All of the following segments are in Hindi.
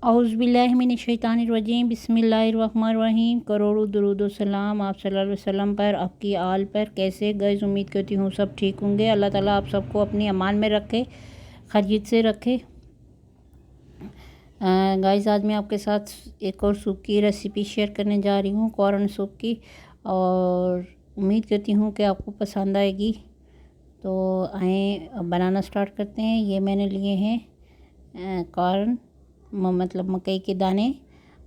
औज़ुबिल्लाहिमिनश्शैतानिर्रजीम बिस्मिल्लाहिर्रहमानिर्रहीम। करोड़ों दुरूद व सलाम आप सल्लल्लाहु अलैहि वसल्लम पर, आपकी आल पर। कैसे गाइस, उम्मीद करती हूँ सब ठीक होंगे। अल्लाह ताला आप सबको अपनी अमान में रखे, खैरियत से रखे। गाइस, आज मैं आपके साथ एक और सूप की रेसिपी शेयर करने जा रही हूँ, कॉर्न सूप की, और उम्मीद करती हूँ कि आपको पसंद आएगी। तो आए बनाना स्टार्ट करते हैं। ये मैंने लिए हैं कॉर्न, मतलब मकई के दाने,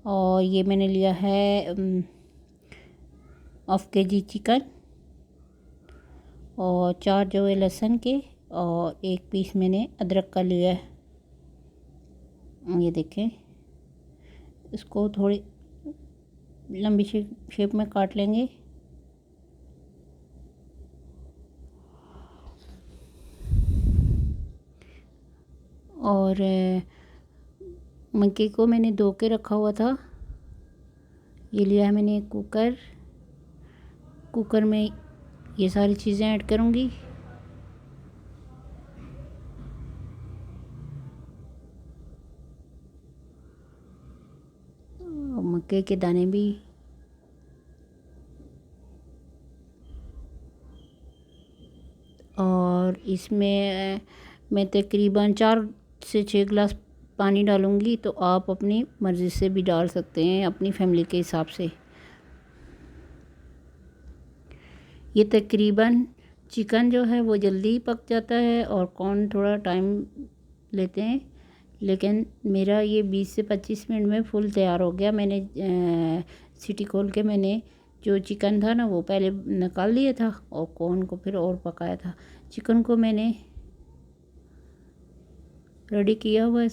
और ये मैंने लिया है हाफ के जी चिकन, और 4 जो है लहसुन के, और 1 पीस मैंने अदरक का लिया है। ये देखें, इसको थोड़ी लंबी शेप में काट लेंगे। और मक्के को मैंने धो के रखा हुआ था। ये लिया है मैंने कुकर में ये सारी चीज़ें ऐड करूँगी। और मक्के के दाने भी, और इसमें मैं तकरीबन 4 से 6 गिलास पानी डालूँगी। तो आप अपनी मर्ज़ी से भी डाल सकते हैं, अपनी फैमिली के हिसाब से। ये तकरीबन चिकन जो है वो जल्दी पक जाता है, और कॉर्न थोड़ा टाइम लेते हैं, लेकिन मेरा ये 20 से 25 मिनट में फुल तैयार हो गया। मैंने सीटी खोल के मैंने जो चिकन था ना वो पहले निकाल लिया था, और कॉर्न को फिर और पकाया था। चिकन को मैंने रेडी किया हुआ है,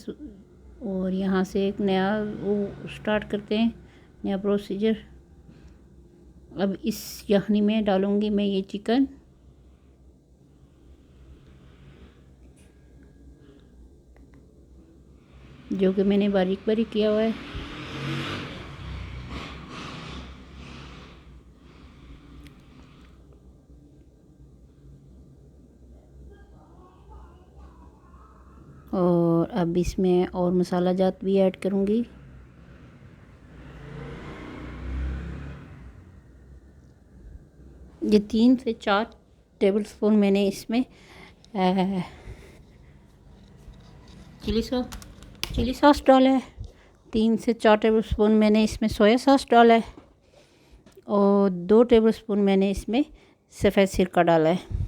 और यहाँ से एक नया वो स्टार्ट करते हैं, नया प्रोसीजर। अब इस यखनी में डालूँगी मैं ये चिकन, जो कि मैंने बारीक बारीक किया हुआ है। और अब इसमें और मसाला जात भी ऐड करूँगी। ये 3 से 4 टेबलस्पून मैंने इसमें चिली सॉस डाला है। 3 से 4 टेबलस्पून मैंने इसमें सोया सॉस डाला है, और 2 टेबलस्पून मैंने इसमें सफ़ेद सिरका डाला है।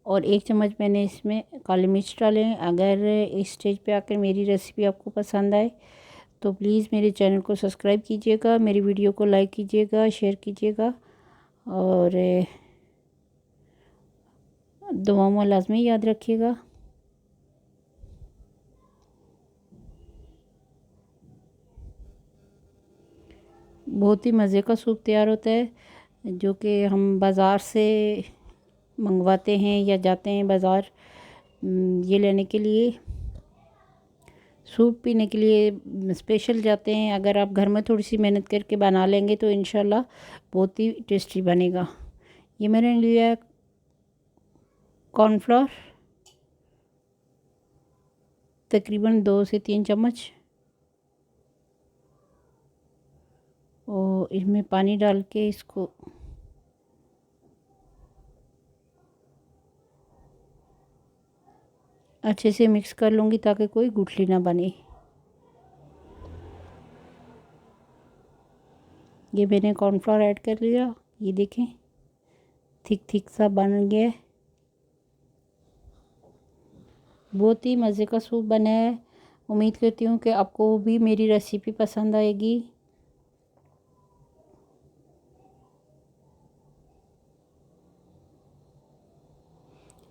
और 1 चम्मच मैंने इसमें काली मिर्च डाले हैं। अगर इस स्टेज पे आकर मेरी रेसिपी आपको पसंद आए तो प्लीज़ मेरे चैनल को सब्सक्राइब कीजिएगा, मेरी वीडियो को लाइक कीजिएगा, शेयर कीजिएगा, और दुआओं में लाजमी याद रखिएगा। बहुत ही मज़े का सूप तैयार होता है, जो कि हम बाज़ार से मंगवाते हैं या जाते हैं बाज़ार ये लेने के लिए, सूप पीने के लिए स्पेशल जाते हैं। अगर आप घर में थोड़ी सी मेहनत करके बना लेंगे तो इंशाल्लाह बहुत ही टेस्टी बनेगा। ये मैंने लिया है कॉर्नफ्लोर, तकरीबन 2 से 3 चम्मच, और इसमें पानी डाल के इसको अच्छे से मिक्स कर लूँगी ताकि कोई गुठली ना बने। ये मैंने कॉर्नफ्लोर ऐड कर लिया। ये देखें, थिक सा बन गया है। बहुत ही मज़े का सूप बना है। उम्मीद करती हूँ कि आपको भी मेरी रेसिपी पसंद आएगी।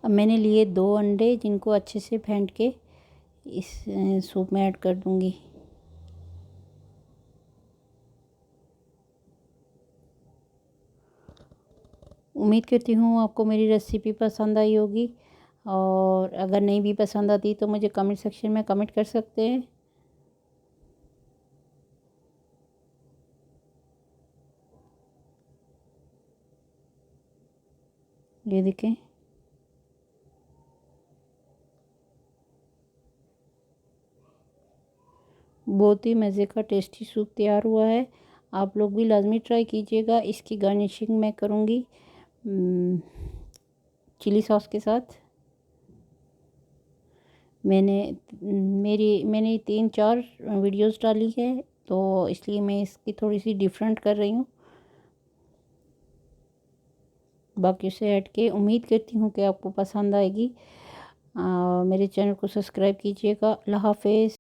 अब मैंने लिए 2 अंडे, जिनको अच्छे से फेंट के इस सूप में ऐड कर दूँगी। उम्मीद करती हूँ आपको मेरी रेसिपी पसंद आई होगी, और अगर नहीं भी पसंद आती तो मुझे कमेंट सेक्शन में कमेंट कर सकते हैं। ये देखें, बहुत ही मज़े का टेस्टी सूप तैयार हुआ है। आप लोग भी लाजमी ट्राई कीजिएगा। इसकी गार्निशिंग मैं करूँगी चिली सॉस के साथ। मैंने 3-4 वीडियोस डाली है, तो इसलिए मैं इसकी थोड़ी सी डिफरेंट कर रही हूँ बाकी से हट के। उम्मीद करती हूँ कि आपको पसंद आएगी। मेरे चैनल को सब्सक्राइब कीजिएगा। अल्लाह हाफ़िज़।